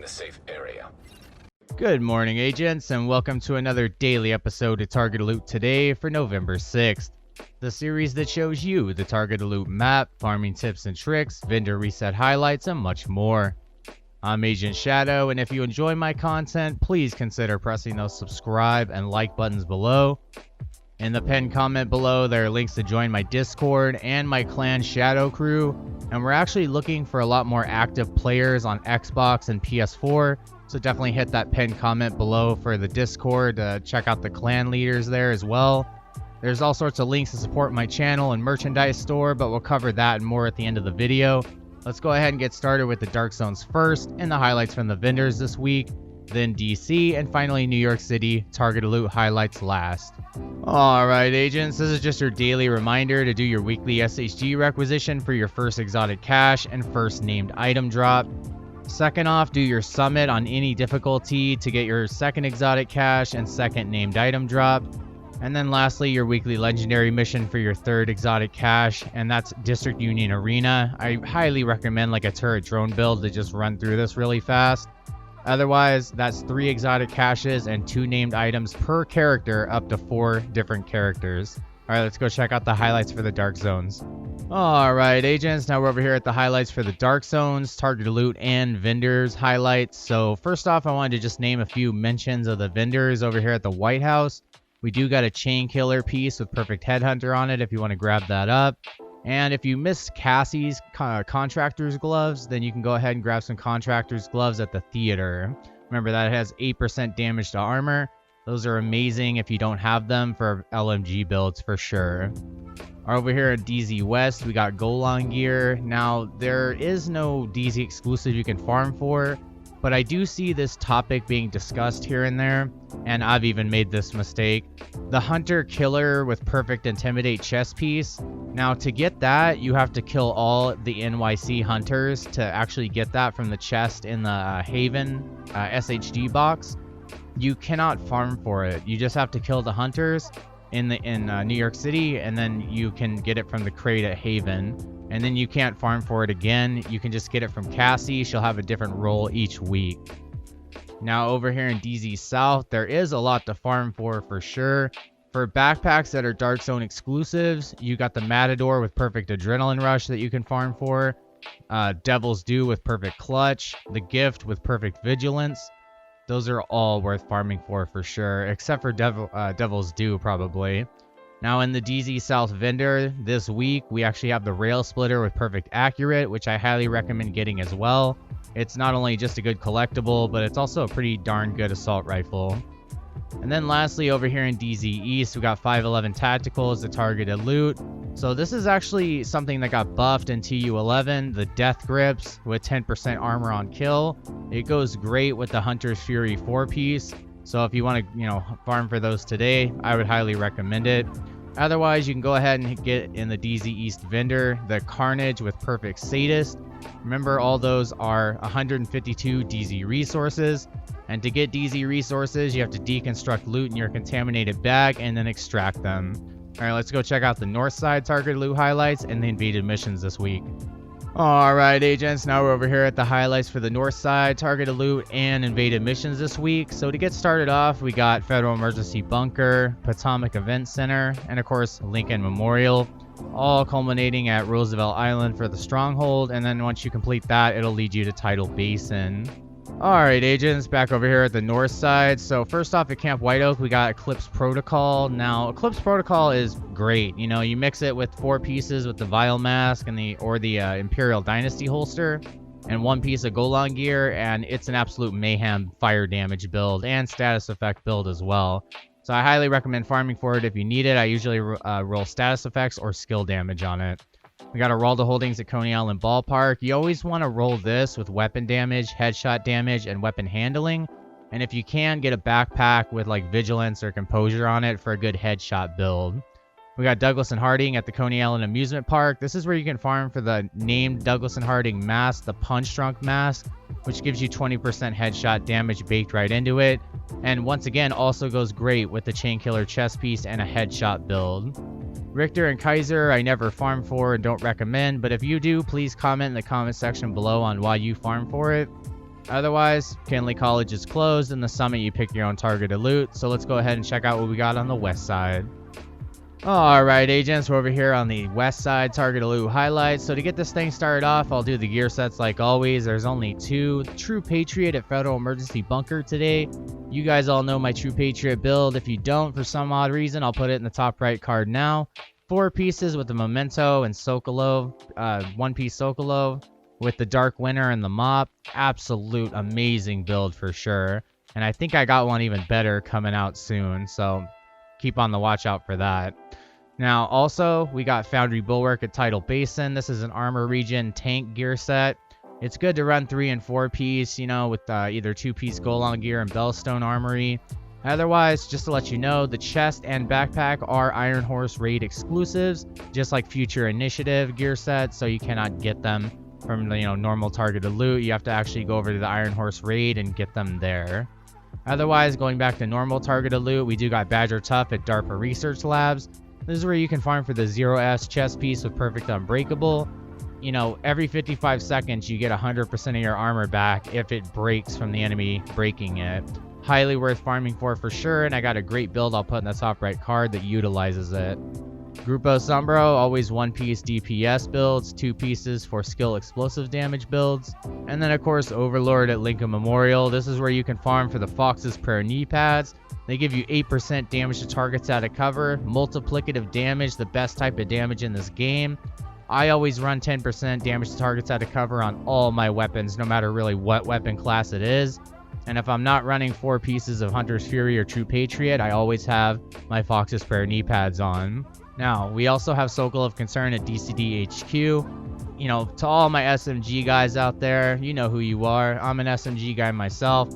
the safe area. Good morning, agents, and welcome to another daily episode of Target Loot today for November 6th. The series that shows you the Target Loot map, farming tips and tricks, vendor reset highlights, and much more. I'm Agent Shadow, and if you enjoy my content, please consider pressing those subscribe and like buttons below. In the pinned comment below, there are links to join my Discord and my clan Shadow Crew, and we're actually looking for a lot more active players on Xbox and PS4, so definitely hit that pinned comment below for the Discord to check out the clan leaders there as well. There's all sorts of links to support my channel and merchandise store, but we'll cover that and more at the end of the video. Let's go ahead and get started with the Dark Zones first, and the highlights from the vendors this week, then DC, and finally New York City Target Loot highlights last. Alright agents, this is just your daily reminder to do your weekly SHG requisition for your first exotic cache and first named item drop. Second off, do your summit on any difficulty to get your second exotic cache and second named item drop. And then lastly, your weekly legendary mission for your third exotic cache, and that's District Union Arena. I highly recommend like a turret drone build to just run through this really fast. Otherwise, that's 3 exotic caches and 2 named items per character, up to 4 different characters. Alright, let's go check out the highlights for the Dark Zones. Alright agents, now we're over here at the highlights for the Dark Zones, Target Loot, and vendors highlights. So first off, I wanted to just name a few mentions of the vendors over here at the White House. We do got a chain killer piece with perfect headhunter on it if you want to grab that up. And if you missed Cassie's contractor's gloves, then you can go ahead and grab some contractor's gloves at the theater. Remember that it has 8% damage to armor. Those are amazing if you don't have them for LMG builds for sure. Over here at DZ West, we got Golan gear. Now, there is no DZ exclusive you can farm for, but I do see this topic being discussed here and there, and I've even made this mistake. The Hunter Killer with Perfect Intimidate chest piece. Now, to get that, you have to kill all the NYC Hunters to actually get that from the chest in the Haven SHG box. You cannot farm for it. You just have to kill the Hunters in New York City, and then you can get it from the crate at Haven. And then you can't farm for it again. You can just get it from Cassie. She'll have a different role each week. Now over here in DZ South, there is a lot to farm for sure. For backpacks that are Dark Zone exclusives, you got the Matador with Perfect Adrenaline Rush that you can farm for. Devil's Due with Perfect Clutch. The Gift with Perfect Vigilance. Those are all worth farming for sure, except for Devil's Due probably. Now in the DZ South vendor, this week, we actually have the Rail Splitter with Perfect Accurate, which I highly recommend getting as well. It's not only just a good collectible, but it's also a pretty darn good assault rifle. And then lastly, over here in DZ East, we got 511 Tacticals, the targeted loot. So this is actually something that got buffed in TU11, the Death Grips with 10% armor on kill. It goes great with the Hunter's Fury 4-piece. So if you want to, farm for those today, I would highly recommend it. Otherwise, you can go ahead and get in the DZ East vendor, the Carnage with Perfect Sadist. Remember, all those are 152 DZ resources. And to get DZ resources, you have to deconstruct loot in your contaminated bag and then extract them. Alright, let's go check out the North Side Target Loot highlights and the invaded missions this week. Alright agents, now we're over here at the highlights for the North Side Targeted Loot and invaded missions this week. So to get started off, we got Federal Emergency Bunker, Potomac Event Center, and of course Lincoln Memorial, all culminating at Roosevelt Island for the Stronghold. And then once you complete that, it'll lead you to Tidal Basin. Alright agents, back over here at the north side. So first off at Camp White Oak, we got Eclipse Protocol. Now Eclipse Protocol is great. You mix it with 4 pieces with the Vile Mask and the Imperial Dynasty holster and 1 piece of Golan gear, and it's an absolute mayhem fire damage build and status effect build as well. So I highly recommend farming for it if you need it. I usually roll status effects or skill damage on it. We got Aralda Holdings at Coney Island Ballpark. You always want to roll this with weapon damage, headshot damage, and weapon handling. And if you can, get a backpack with like Vigilance or Composure on it for a good headshot build. We got Douglas and Harding at the Coney Island Amusement Park. This is where you can farm for the named Douglas and Harding mask, the Punch Drunk mask, which gives you 20% headshot damage baked right into it. And once again, also goes great with the Chain Killer chest piece and a headshot build. Richter and Kaiser, I never farm for and don't recommend, but if you do, please comment in the comment section below on why you farm for it. Otherwise, Kinley College is closed, and the Summit you pick your own targeted loot. So let's go ahead and check out what we got on the west side. Alright agents, we're over here on the west side targeted loot highlights. So to get this thing started off, I'll do the gear sets like always. There's only 2. True Patriot at Federal Emergency Bunker today. You guys all know my True Patriot build. If you don't, for some odd reason, I'll put it in the top right card now. 4 pieces with the Memento and Sokolov, 1-piece Sokolov with the Dark Winter and the Mop. Absolute amazing build for sure. And I think I got one even better coming out soon, so keep on the watch out for that. Now also, we got Foundry Bulwark at Tidal Basin. This is an armor region tank gear set. It's good to run 3 and 4 piece, you know, with either 2-piece Golan gear and Bellstone Armory. Otherwise, just to let you know, the chest and backpack are Iron Horse Raid exclusives, just like Future Initiative gear sets, so you cannot get them from the, normal targeted loot. You have to actually go over to the Iron Horse Raid and get them there. Otherwise, going back to normal targeted loot, we do got Badger Tough at DARPA Research Labs. This is where you can farm for the 0S chest piece with Perfect Unbreakable. Every 55 seconds, you get 100% of your armor back if it breaks from the enemy breaking it. Highly worth farming for sure, and I got a great build I'll put in the top right card that utilizes it. Grupo Sombro, always 1-piece DPS builds, 2 pieces for skill explosive damage builds. And then of course Overlord at Lincoln Memorial. This is where you can farm for the Fox's Prayer knee pads. They give you 8% damage to targets out of cover, multiplicative damage, the best type of damage in this game. I always run 10% damage to targets out of cover on all my weapons, no matter really what weapon class it is. And if I'm not running 4 pieces of Hunter's Fury or True Patriot, I always have my Fox's Prayer knee pads on. Now, we also have Sokol of Concern at DCD HQ. To all my SMG guys out there, you know who you are. I'm an SMG guy myself.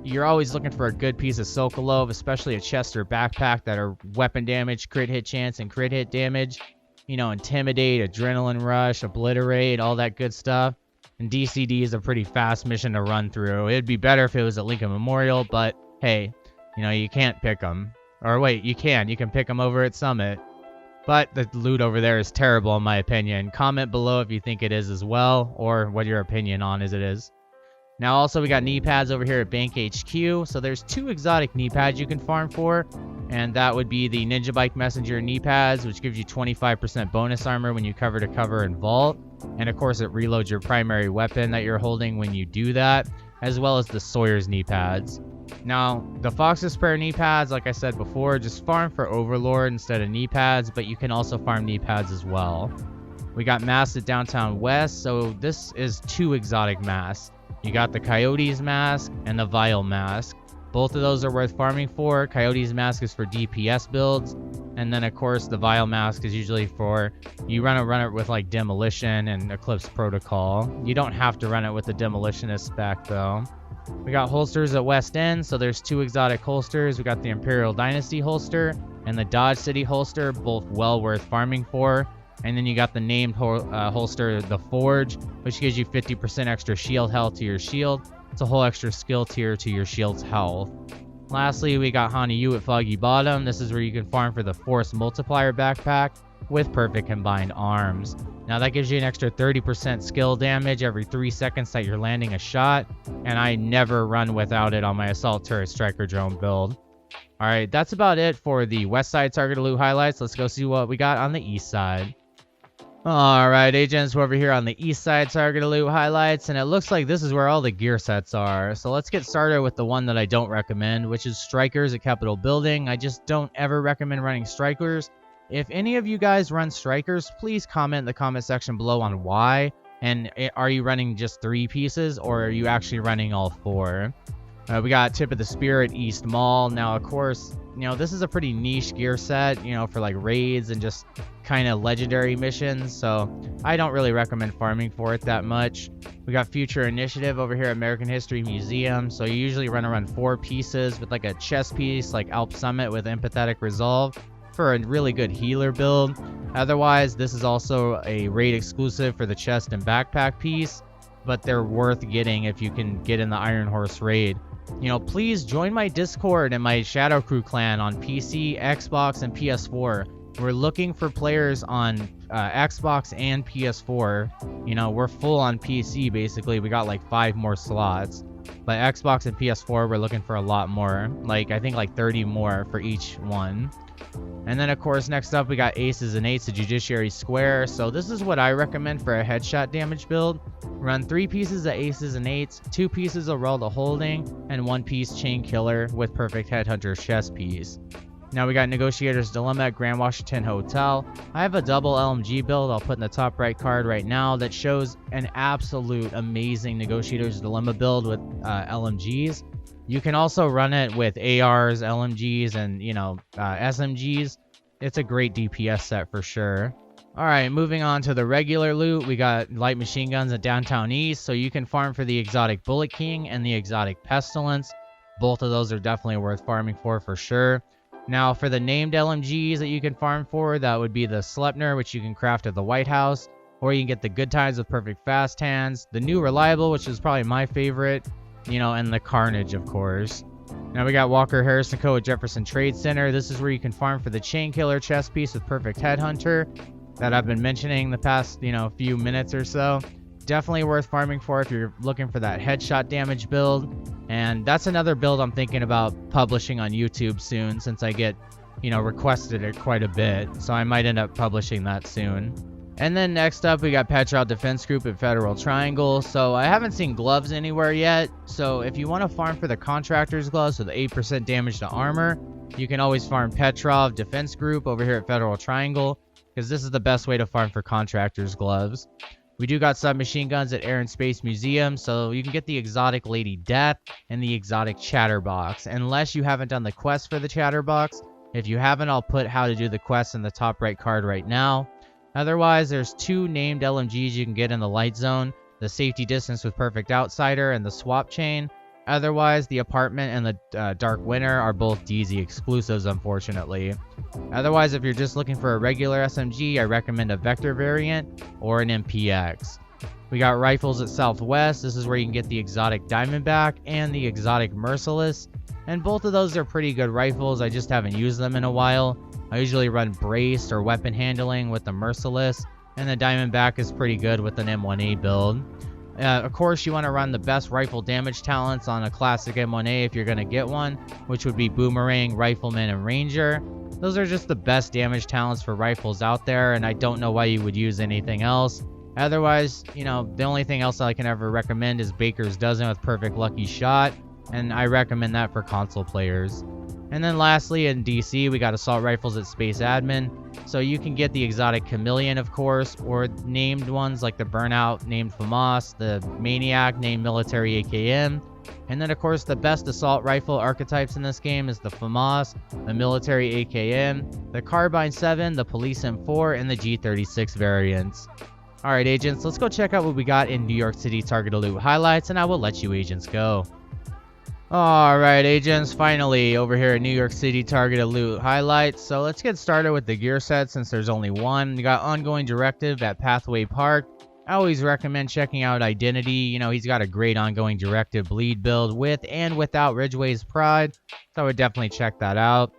You're always looking for a good piece of Sokolov, especially a chest or backpack that are weapon damage, crit hit chance, and crit hit damage. Intimidate, Adrenaline Rush, Obliterate, all that good stuff. And DCD is a pretty fast mission to run through. It'd be better if it was at Lincoln Memorial, but hey, you can't pick them. Or wait, you can pick them over at Summit. But the loot over there is terrible in my opinion. Comment below if you think it is as well, or what your opinion on it is. Now also we got knee pads over here at Bank HQ. So there's 2 exotic knee pads you can farm for. And that would be the Ninja Bike Messenger knee pads, which gives you 25% bonus armor when you cover to cover and vault. And of course it reloads your primary weapon that you're holding when you do that, as well as the Sawyer's knee pads. Now, the Fox's Prayer knee pads, like I said before, just farm for Overlord instead of knee pads, but you can also farm knee pads as well. We got masks at Downtown West, so this is 2 exotic masks. You got the Coyotes mask and the Vial mask. Both of those are worth farming for. Coyotes mask is for DPS builds, and then of course the Vial mask is usually for you run it with like Demolition and Eclipse Protocol. You don't have to run it with the Demolitionist spec though. We got holsters at West End, so there's 2 exotic holsters. We got the Imperial Dynasty holster and the Dodge City holster, both well worth farming for. And then you got the named holster, the Forge, which gives you 50% extra shield health to your shield. It's a whole extra skill tier to your shield's health. Lastly, we got Hanayu at Foggy Bottom. This is where you can farm for the Force Multiplier backpack with Perfect Combined Arms. Now that gives you an extra 30% skill damage every 3 seconds that you're landing a shot, and I never run without it on my Assault Turret Striker Drone build. Alright, that's about it for the west side targeted loot highlights. Let's go see what we got on the east side. Alright agents, we're over here on the east side targeted loot highlights, and it looks like this is where all the gear sets are. So let's get started with the one that I don't recommend, which is Strikers at Capitol Building. I just don't ever recommend running Strikers. If any of you guys run Strikers, please comment in the comment section below on why. And are you running just 3 pieces, or are you actually running all 4? We got Tip of the Spear at East Mall. Now, of course, this is a pretty niche gear set, for like raids and just kind of legendary missions. So I don't really recommend farming for it that much. We got Future Initiative over here at American History Museum. So you usually run around 4 pieces with like a chest piece like Alp Summit with Empathetic Resolve for a really good healer build. Otherwise, this is also a raid exclusive for the chest and backpack piece, but they're worth getting if you can get in the Iron Horse raid. Please join my Discord and my Shadow Crew clan on PC, Xbox, and PS4. We're looking for players on Xbox and PS4. We're full on PC basically. We got like 5 more slots. But Xbox and PS4, we're looking for a lot more. Like, I think like 30 more for each one. And then, of course, next up, we got Aces and Eights, the Judiciary Square. So this is what I recommend for a headshot damage build. Run 3 pieces of Aces and Eights, 2 pieces of Roll to Holding, and 1 piece Chain Killer with Perfect Headhunter's chest piece. Now we got Negotiator's Dilemma at Grand Washington Hotel. I have a double LMG build I'll put in the top right card right now that shows an absolute amazing Negotiator's Dilemma build with LMGs. You can also run it with ARs, LMGs, and, SMGs. It's a great DPS set for sure. Alright, moving on to the regular loot, we got light machine guns at Downtown East, so you can farm for the exotic Bullet King and the exotic Pestilence. Both of those are definitely worth farming for sure. Now, for the named LMGs that you can farm for, that would be the Sleipner, which you can craft at the White House, or you can get the Good Times with Perfect Fast Hands, the new Reliable, which is probably my favorite, and the Carnage, of course. Now we got Walker Harrison Co. at Jefferson Trade Center. This is where you can farm for the Chain Killer chest piece with Perfect Headhunter that I've been mentioning the past, few minutes or so. Definitely worth farming for if you're looking for that headshot damage build. And that's another build I'm thinking about publishing on YouTube soon, since I get, requested it quite a bit. So I might end up publishing that soon. And then next up, we got Petrov Defense Group at Federal Triangle. So I haven't seen gloves anywhere yet. So if you want to farm for the Contractor's Gloves with 8% damage to armor, you can always farm Petrov Defense Group over here at Federal Triangle, because this is the best way to farm for Contractor's Gloves. We do got submachine guns at Air and Space Museum, so you can get the exotic Lady Death and the exotic Chatterbox, unless you haven't done the quest for the Chatterbox. If you haven't, I'll put how to do the quest in the top right card right now. Otherwise, there's 2 named LMGs you can get in the Light Zone, the Safety Distance with Perfect Outsider and the Swap Chain. Otherwise, the Apartment and the Dark Winter are both DZ exclusives, unfortunately. Otherwise, if you're just looking for a regular SMG, I recommend a Vector variant or an MPX. We got Rifles at Southwest. This is where you can get the exotic Diamondback and the exotic Merciless. And both of those are pretty good rifles. I just haven't used them in a while. I usually run Braced or Weapon Handling with the Merciless. And the Diamondback is pretty good with an M1A build. Of course, you want to run the best rifle damage talents on a classic M1A if you're going to get one, which would be Boomerang, Rifleman, and Ranger. Those are just the best damage talents for rifles out there, and I don't know why you would use anything else. Otherwise, the only thing else I can ever recommend is Baker's Dozen with Perfect Lucky Shot, and I recommend that for console players. And then lastly, in DC, we got Assault Rifles at Space Admin. So you can get the exotic Chameleon, of course, or named ones like the Burnout named FAMAS, the Maniac named Military AKM. And then, of course, the best assault rifle archetypes in this game is the FAMAS, the Military AKM, the Carbine 7, the Police M4, and the G36 variants. Alright, agents, let's go check out what we got in New York City Target Loot highlights, and I will let you agents go. Alright, agents, finally over here at New York City Targeted Loot highlights. So let's get started with the gear set since there's only one. You got Ongoing Directive at Pathway Park. I always recommend checking out Identity. He's got a great Ongoing Directive bleed build with and without Ridgeway's Pride. So I would definitely check that out.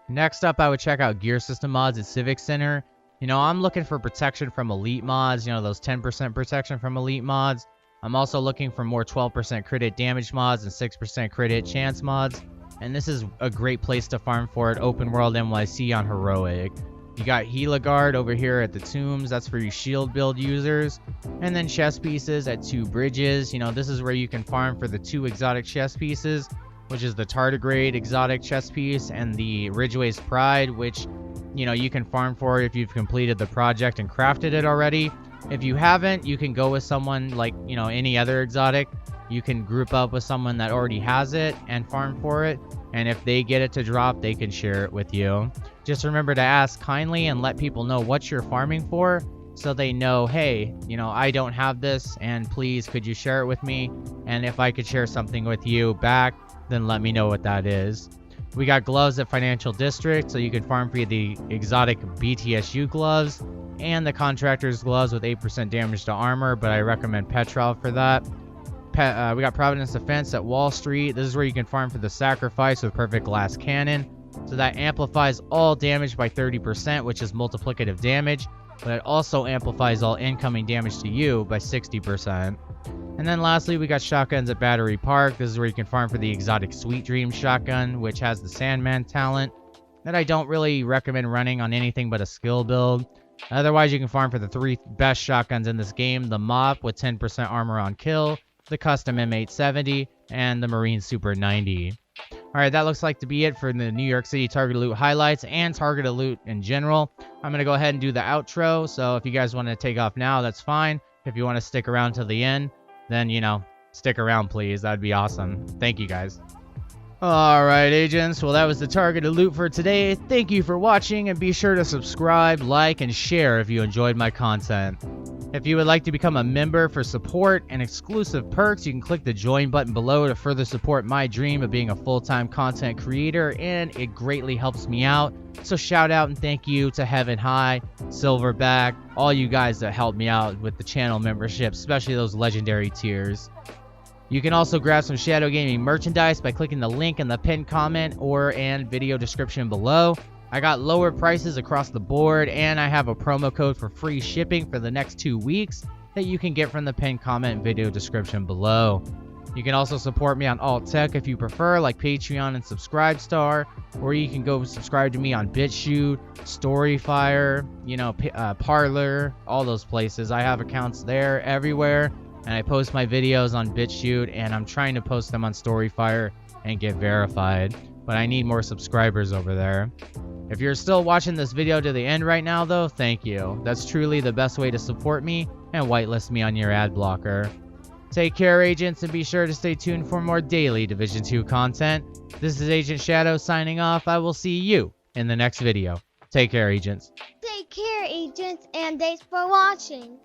Next up, I would check out Gear System mods at Civic Center. I'm looking for protection from elite mods, those 10% protection from elite mods. I'm also looking for more 12% crit hit damage mods and 6% crit hit chance mods. And this is a great place to farm for at Open World NYC on Heroic. You got Heliguard over here at the Tombs. That's for you shield build users. And then chest pieces at 2 bridges. This is where you can farm for the 2 exotic chest pieces, which is the Tardigrade exotic chest piece and the Ridgeway's Pride, which, you can farm for if you've completed the project and crafted it already. If you haven't, you can go with someone like, any other exotic. You can group up with someone that already has it and farm for it. And if they get it to drop, they can share it with you. Just remember to ask kindly and let people know what you're farming for, so they know, hey, I don't have this, and please, could you share it with me? And if I could share something with you back, then let me know what that is. We got gloves at Financial District, so you can farm for the exotic BTSU gloves and the Contractor's Gloves with 8% damage to armor, but I recommend Petrov for that. We got Providence Defense at Wall Street. This is where you can farm for the Sacrifice with Perfect Glass Cannon. So that amplifies all damage by 30%, which is multiplicative damage, but it also amplifies all incoming damage to you by 60%. And then lastly, we got shotguns at Battery Park. This is where you can farm for the exotic Sweet Dream shotgun, which has the Sandman talent that I don't really recommend running on anything but a skill build. Otherwise, you can farm for the 3 best shotguns in this game: the Mop with 10% armor on kill, the Custom M870, and the Marine Super 90. Alright, that looks like to be it for the New York City targeted loot highlights and targeted loot in general. I'm going to go ahead and do the outro, so if you guys want to take off now, that's fine. If you want to stick around till the end, then, stick around, please. That'd be awesome. Thank you, guys. Alright, agents. Well, that was the targeted loot for today. Thank you for watching, and be sure to subscribe, like, and share if you enjoyed my content. If you would like to become a member for support and exclusive perks, you can click the join button below to further support my dream of being a full-time content creator, and it greatly helps me out. So shout out and thank you to Heaven High, Silverback, all you guys that helped me out with the channel membership, especially those legendary tiers. You can also grab some Shadow Gaming merchandise by clicking the link in the pinned comment and video description below. I got lower prices across the board, and I have a promo code for free shipping for the next 2 weeks that you can get from the pinned comment and video description below. You can also support me on Alt Tech if you prefer, like Patreon and Subscribestar, or you can go subscribe to me on BitChute, Storyfire, Parler, all those places. I have accounts there everywhere, and I post my videos on BitChute, and I'm trying to post them on Storyfire and get verified, but I need more subscribers over there. If you're still watching this video to the end right now, though, thank you. That's truly the best way to support me and whitelist me on your ad blocker. Take care, agents, and be sure to stay tuned for more daily Division 2 content. This is Agent Shadow signing off. I will see you in the next video. Take care, agents. Take care, agents, and thanks for watching.